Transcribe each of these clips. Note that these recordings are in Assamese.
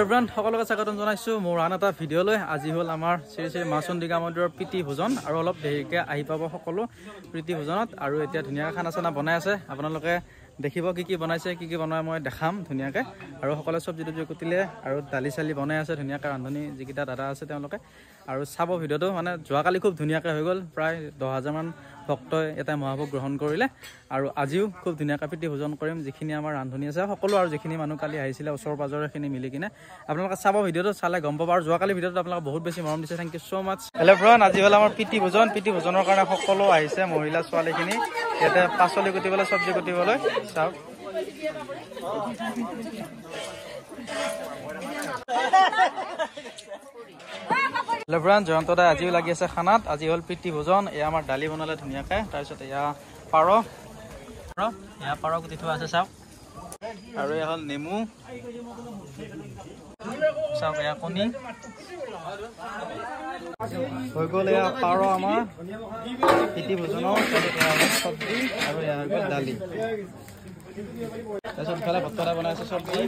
হেল্ল' ফ্ৰেণ্ড, সকলোকে স্বাগতম জনাইছোঁ মোৰ আন এটা ভিডিঅ'লৈ। আজি হ'ল আমাৰ শ্ৰী শ্ৰী মা চন্দিকা মন্দিৰৰ প্ৰীতি ভোজন আৰু অলপ দেৰিকৈ আহি পাব সকলো প্ৰীতি ভোজনত। আৰু এতিয়া ধুনীয়াকৈ খানা চানা বনাই আছে, আপোনালোকে দেখিব কি কি বনাইছে, কি কি বনাই মই দেখাম ধুনীয়াকৈ। আৰু সকলোৱে চব্জি তব্জি কুটিলে আৰু দালি চালি বনাই আছে ধুনীয়াকৈ, ৰান্ধনি যিকেইটা দাদা আছে তেওঁলোকে। আৰু চাব ভিডিঅ'টো, মানে যোৱাকালি খুব ধুনীয়াকৈ হৈ গ'ল, প্ৰায় 10,000 মান ভক্তই এটা মহাভোগ গ্ৰহণ কৰিলে। আৰু আজিও খুব ধুনীয়াকৈ প্ৰীতি ভোজন কৰিম, যিখিনি আমাৰ ৰান্ধনি আছে সকলো আৰু যিখিনি মানুহ কালি আহিছিলে ওচৰ পাজৰখিনি মিলি কিনে। আপোনালোকে চাব ভিডিঅ'টো, চালে গম পাব। আৰু যোৱাকালি ভিডিঅ'টো আপোনালোকে বহুত বেছি মৰম দিছে, thank you so' much. Hello' friend, আজি হ'ল আমাৰ প্ৰীতি ভোজন। প্ৰীতি ভোজনৰ কাৰণে সকলো আহিছে, মহিলা ছোৱালীখিনি ইয়াতে পাচলি কুটিবলৈ, চব্জি কুটিবলৈ। চাওক হেল্ল' ফ্ৰেণ্ড, জয়ন্ত দাই আজিও লাগি আছে খানাত। আজি হ'ল প্ৰীতি ভোজন। এয়া আমাৰ দালি বনালে ধুনীয়াকৈ, তাৰপিছত এয়া পাৰ কুটি থোৱা আছে চাওক। আৰু এয়া হ'ল নেমু, চাওক এয়া কণী হৈ গ'ল। এয়া পাৰ আমাৰ প্ৰীতি ভোজনৰ, চব্জি আৰু এয়া হৈ গ'ল দালি। তাৰপিছত ইফালে ভত্তা বনাই আছে চব্জি।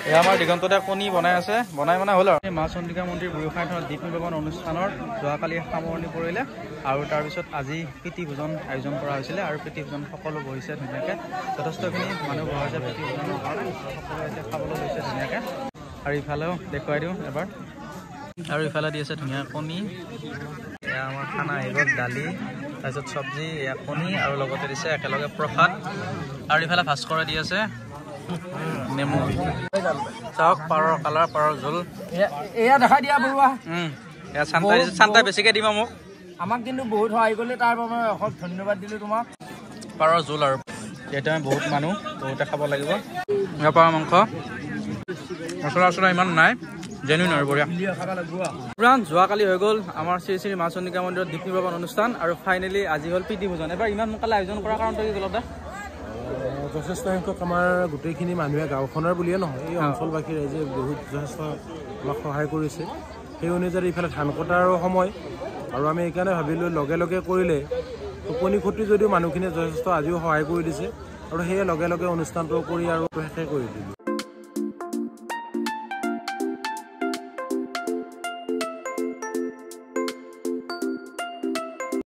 এয়া আমাৰ দিগন্ততে কণী বনাই আছে, বনাই হ'ল আৰু। মা চন্দিকা মন্দিৰ বুঢ়ীগোঁসাই থানত দীপ নিৰ্বাপন অনুষ্ঠানৰ যোৱাকালি সামৰণি পৰিলে। আৰু তাৰপিছত আজি প্ৰীতি ভোজন আয়োজন কৰা হৈছিলে। আৰু প্ৰীতি ভোজন সকলো বহিছে ধুনীয়াকৈ, যথেষ্টখিনি মানুহ বহাইছে প্ৰীতি ভোজনৰ কাৰণে। সকলোৱে এতিয়া খাবলৈ লৈছে ধুনীয়াকৈ। আৰু ইফালেও দেখুৱাই দিওঁ এবাৰ। আৰু ইফালে দি আছে ধুনীয়া কণী। এয়া আমাৰ খানা আহি গ'ল, দালি, তাৰপিছত চব্জি, এয়া কণী, আৰু লগতে দিছে একেলগে প্ৰসাদ। আৰু ইফালে ভাস্কৰে দি আছে নেমু। চাওক পাৰৰ কালাৰ, পাৰৰ জোল এয়া দেখাই দিয়া বৰুৱা। এয়া চান্তাই বেছিকৈ দিবা মোক। আমাক কিন্তু বহুত সহায় কৰিলে, তাৰ বাবে অশেষ ধন্যবাদ দিলোঁ তোমাক। পাৰৰ জোল, আৰু এতিয়া আমি বহুত মানুহ, বহুতে খাব লাগিব। এয়া পাৰৰ মাংস, মছলা ইমান নাই, জেনুইন আৰু বঢ়িয়া। যোৱাকালি হৈ গ'ল আমাৰ শ্ৰী শ্ৰী মা চন্দিকা মন্দিৰত দীপ নিৰ্বাপন অনুষ্ঠান। আৰু ফাইনেলি আজি হ'ল প্ৰীতি ভোজন। এবাৰ ইমান সোনকালে আয়োজন কৰাৰ কাৰণটো কি ক'লে? যথেষ্ট সংখ্যক আমাৰ গোটেইখিনি মানুহে, গাঁওখনৰ বুলিয়ে নহয়, এই অঞ্চলবাসী ৰাইজে বহুত যথেষ্ট আমাক সহায় কৰিছে। সেই অনুযায়ী ইফালে ধান কটাৰো সময়, আৰু আমি সেইকাৰণে ভাবিলোঁ লগে লগে কৰিলে টোপনি ক্ষতি যদিও মানুহখিনিয়ে যথেষ্ট আজিও সহায় কৰি দিছে। আৰু সেয়ে লগে লগে অনুষ্ঠানটো কৰি আৰু শেষে কৰি দিলোঁ।